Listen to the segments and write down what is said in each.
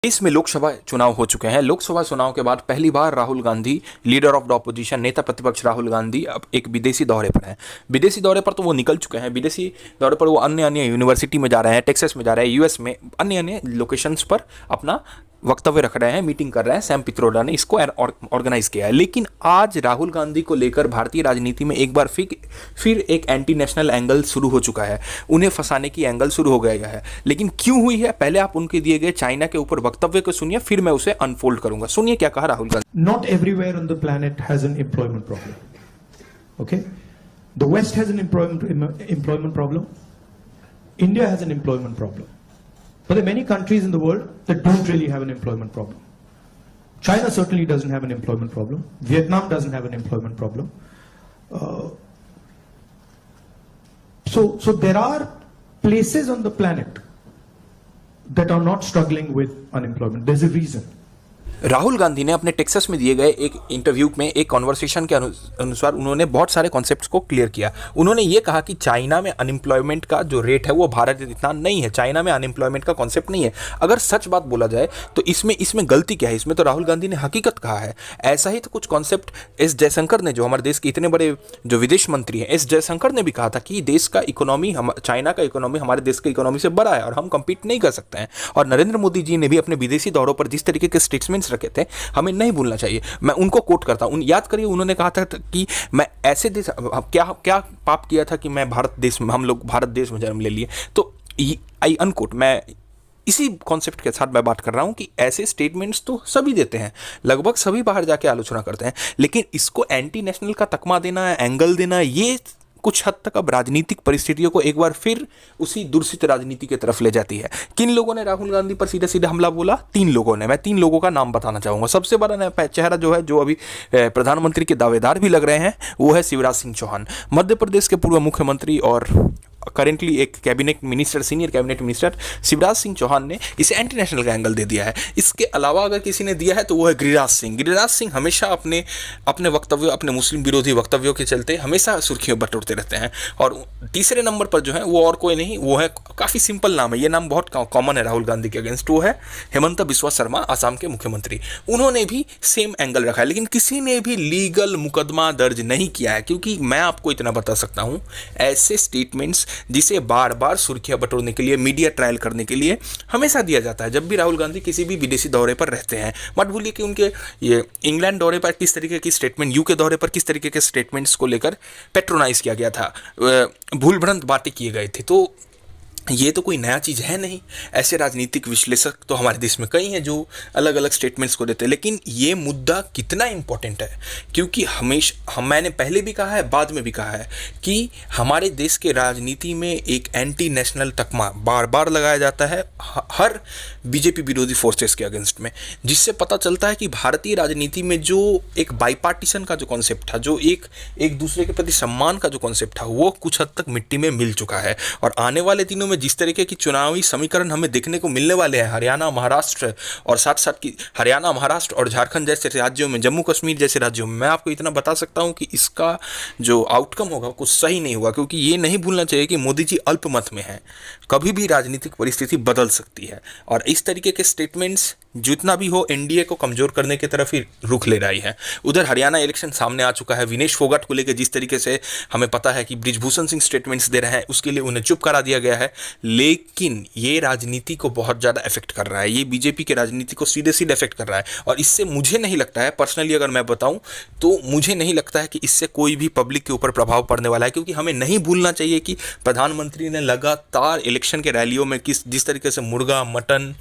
देश में लोकसभा चुनाव हो चुके हैं। लोकसभा चुनाव के बाद पहली बार Rahul Gandhi, leader of the opposition, नेता प्रतिपक्ष राहुल गांधी अब एक विदेशी दौरे पर हैं। विदेशी दौरे पर तो वो निकल चुके हैं। विदेशी दौरे पर वो अन्य अन्य यूनिवर्सिटी में जा रहे हैं, टेक्सास में जा रहे हैं, यूएस में अन्य अन्य लोकेशंस पर अपना वक्तव्य रख रहे हैं, मीटिंग कर रहे हैं। सैम पित्रोदा ने इसको ऑर्गेनाइज किया है। लेकिन आज राहुल गांधी को लेकर भारतीय राजनीति में एक बार फिर एक एंटी नेशनल एंगल शुरू हो चुका है। उन्हें फंसाने की एंगल शुरू हो गया है। लेकिन क्यों हुई है, पहले आप उनके दिए गए चाइना के ऊपर वक्तव्य को सुनिए, फिर मैं उसे अनफोल्ड करूंगा। सुनिए क्या कहा Rahul Gandhi. Not everywhere on the planet has an employment problem. Okay? The West has an employment problem. India has an employment problem. But there are many countries in the world that don't really have an employment problem. China certainly doesn't have an employment problem. Vietnam doesn't have an employment problem. So there are places on the planet that are not struggling with unemployment. There's a reason. Rahul Gandhi ने अपने Texas में दिए गए एक interview में, एक conversation के अनुसार उन्होंने बहुत सारे कॉन्सेप्ट्स को क्लियर किया। उन्होंने ये कहा कि चाइना में अनएम्प्लॉयमेंट का जो रेट है वो भारत जितना नहीं है। चाइना में अनएम्प्लॉयमेंट का कॉन्सेप्ट नहीं है। अगर सच बात बोला जाए तो इसमें गलती क्या है? इसमें तो राहुल गांधी ने हकीकत कहा है। ऐसा ही तो कुछ कॉन्सेप्ट एस जयशंकर ने, जो हमारे देश के इतने बड़े जो विदेश मंत्री हैं, एस जयशंकर ने भी कहा था कि देश का इकोनॉमी, चाइना का इकोनॉमी हमारे देश के इकोनॉमी से बड़ा है और हम कम्पीट नहीं कर सकते हैं। और नरेंद्र मोदी जी ने भी अपने विदेशी दौरों पर जिस तरीके के स्टेटमेंट्स रखे थे, हमें नहीं भूलना चाहिए। मैं उनको कोट करता हूं, याद करिए, उन्होंने कहा था कि मैं ऐसे देश, क्या पाप किया था कि मैं हम लोग भारत देश में जन्म ले लिए। तो आई अनकोट, मैं इसी कॉन्सेप्ट के साथ मैं बात कर रहा हूं कि ऐसे स्टेटमेंट्स तो सभी देते हैं, लगभग सभी बाहर जाके आलोचना करते हैं, लेकिन इसको एंटी नेशनल का तकमा देना, एंगल देना, ये कुछ हद तक अब राजनीतिक परिस्थितियों को एक बार फिर उसी दूषित राजनीति की तरफ ले जाती है। किन लोगों ने राहुल गांधी पर सीधा सीधा हमला बोला? 3 लोगों ने। मैं 3 लोगों का नाम बताना चाहूंगा। सबसे बड़ा चेहरा जो है, जो अभी प्रधानमंत्री के दावेदार भी लग रहे हैं, वो है शिवराज सिंह चौहान, मध्य प्रदेश के पूर्व मुख्यमंत्री और करेंटली एक cabinet minister, senior cabinet minister Shivraj Singh Chouhan ने इसे एंटी नेशनल का एंगल दे दिया है। इसके अलावा अगर किसी ने दिया है तो वो है गिरिराज सिंह। गिरिराज सिंह हमेशा अपने वक्तव्यों, अपने मुस्लिम विरोधी वक्तव्यों के चलते हमेशा सुर्खियों बटोरते रहते हैं। और तीसरे नंबर पर जो है वो और कोई नहीं, वो है, काफ़ी सिंपल नाम है, ये नाम बहुत कॉमन है राहुल गांधी के अगेंस्ट, वो है हेमंत बिस्वा शर्मा, आसाम के मुख्यमंत्री। उन्होंने भी सेम एंगल रखा है, लेकिन किसी ने भी लीगल मुकदमा दर्ज नहीं किया है। क्योंकि मैं आपको इतना बता सकता हूँ, ऐसे स्टेटमेंट्स जिसे बार बार सुर्खियां बटोरने के लिए, मीडिया ट्रायल करने के लिए हमेशा दिया जाता है जब भी राहुल गांधी किसी भी विदेशी दौरे पर रहते हैं। मत भूलिए कि उनके ये इंग्लैंड दौरे पर किस तरीके की स्टेटमेंट, यूके दौरे पर किस तरीके के स्टेटमेंट्स को लेकर पेट्रोनाइज किया गया था, भूल भ्रांत बातें किए गए थे। तो ये तो कोई नया चीज़ है नहीं। ऐसे राजनीतिक विश्लेषक तो हमारे देश में कई हैं जो अलग अलग स्टेटमेंट्स को देते हैं। लेकिन ये मुद्दा कितना इम्पोर्टेंट है, क्योंकि मैंने पहले भी कहा है, बाद में भी कहा है कि हमारे देश के राजनीति में एक एंटी नेशनल तकमा बार बार लगाया जाता है हर बीजेपी विरोधी फोर्सेस के अगेंस्ट में, जिससे पता चलता है कि भारतीय राजनीति में जो एक बाईपार्टीशन का जो कॉन्सेप्ट था, जो एक दूसरे के प्रति सम्मान का जो कॉन्सेप्ट था, वो कुछ हद तक मिट्टी में मिल चुका है। और आने वाले दिनों में जिस तरीके की चुनावी समीकरण हमें देखने को मिलने वाले हैं हरियाणा, महाराष्ट्र और साथ की हरियाणा, महाराष्ट्र और झारखंड जैसे राज्यों में, जम्मू कश्मीर जैसे राज्यों में, मैं आपको इतना बता सकता हूं कि इसका जो आउटकम होगा कुछ सही नहीं होगा। क्योंकि ये नहीं भूलना चाहिए कि मोदी जी अल्पमत में हैं, कभी भी राजनीतिक परिस्थिति बदल सकती है। और इस तरीके के स्टेटमेंट्स जितना भी हो, एनडीए को कमजोर करने की तरफ ही रुख ले रही है। उधर हरियाणा इलेक्शन सामने आ चुका है। विनेश फोगाट को लेकर जिस तरीके से हमें पता है कि बृजभूषण सिंह स्टेटमेंट्स दे रहे हैं, उसके लिए उन्हें चुप करा दिया गया है। लेकिन ये राजनीति को बहुत ज़्यादा इफेक्ट कर रहा है, ये बीजेपी की राजनीति को सीधे सीधे इफेक्ट कर रहा है। और इससे मुझे नहीं लगता है, पर्सनली अगर मैं बताऊं तो मुझे नहीं लगता है कि इससे कोई भी पब्लिक के ऊपर प्रभाव पड़ने वाला है। क्योंकि हमें नहीं भूलना चाहिए कि प्रधानमंत्री ने लगातार इलेक्शन के रैलियों में जिस तरीके से मुर्गा, मटन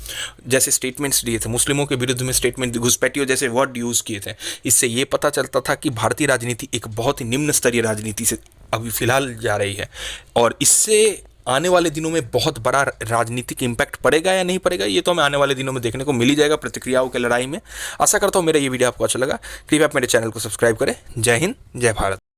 जैसे स्टेटमेंट्स दिए थे, मुस्लिमों के विरुद्ध में स्टेटमेंट, घुसपैठियों जैसे वर्ड यूज़ किए थे, इससे ये पता चलता था कि भारतीय राजनीति एक बहुत ही निम्न स्तरीय राजनीति से अभी फिलहाल जा रही है। और इससे आने वाले दिनों में बहुत बड़ा राजनीतिक इम्पैक्ट पड़ेगा या नहीं पड़ेगा, ये तो हमें आने वाले दिनों में देखने को मिल ही जाएगा प्रतिक्रियाओं के लड़ाई में। आशा करता हूँ मेरा ये वीडियो आपको अच्छा लगा। कृपया आप मेरे चैनल को सब्सक्राइब करें। जय हिंद, जय भारत।